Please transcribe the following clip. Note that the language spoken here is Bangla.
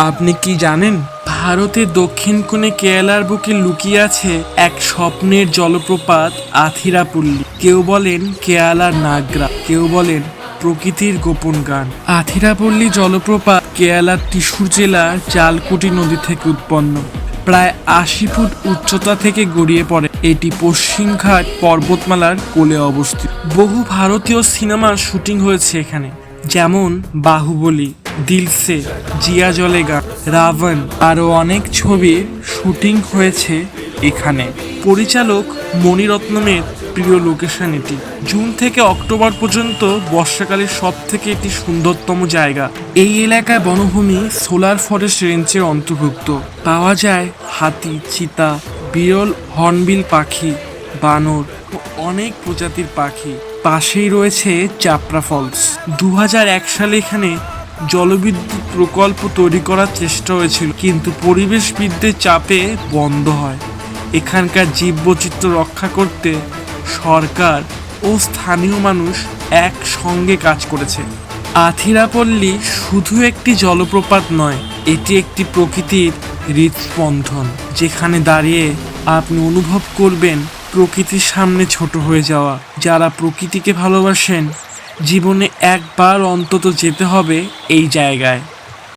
আপনি কি জানেন ভারতের দক্ষিণ কোণে কেরালার বুকে লুকিয়ে আছে এক স্বপ্নের জলপ্রপাত আথিরাপল্লী। কেউ বলেন কেরালার নাগরা, কেউ বলেন প্রকৃতির গোপন গান। আথিরাপল্লী জলপ্রপাত কেরালার ত্রিশূর জেলার চালকুটি নদী থেকে উৎপন্ন। প্রায় ৮০ ফুট উচ্চতা থেকে গড়িয়ে পড়ে এটি পশ্চিমঘাট পর্বতমালার কোলে অবস্থিত। বহু ভারতীয় সিনেমার শুটিং হয়েছে এখানে, যেমন বাহুবলী, দিলসে, জিয়া জলেগা, রাবণ, আরও অনেক ছবির শুটিং হয়েছে এখানে। পরিচালক মণিরত্নমের প্রিয় লোকেশন এটি। জুন থেকে অক্টোবর পর্যন্ত বর্ষাকালের সব থেকে একটি সুন্দরতম জায়গা। এই এলাকায় বনভূমি সোলার ফরেস্ট রেঞ্জের অন্তর্ভুক্ত। পাওয়া যায় হাতি, চিতা, বিরল হর্নবিল পাখি, বানর ও অনেক প্রজাতির পাখি। পাশেই রয়েছে চাপড়া ফলস। ২০০১ সালে এখানে জলবিদ্যুৎ প্রকল্প তৈরি করার চেষ্টা হয়েছিল, কিন্তু পরিবেশবিদদের চাপে বন্ধ হয়। এখানকার জীববৈচিত্র্য রক্ষা করতে সরকার ও স্থানীয় মানুষ একসঙ্গে কাজ করেছে। আথিরাপল্লী শুধু একটি জলপ্রপাত নয়, এটি একটি প্রকৃতির হৃদস্পন্দন, যেখানে দাঁড়িয়ে আপনি অনুভব করবেন প্রকৃতির সামনে ছোট হয়ে যাওয়া। যারা প্রকৃতিকে ভালোবাসেন, জীবনে একবার অন্তত যেতে হবে এই জায়গায়।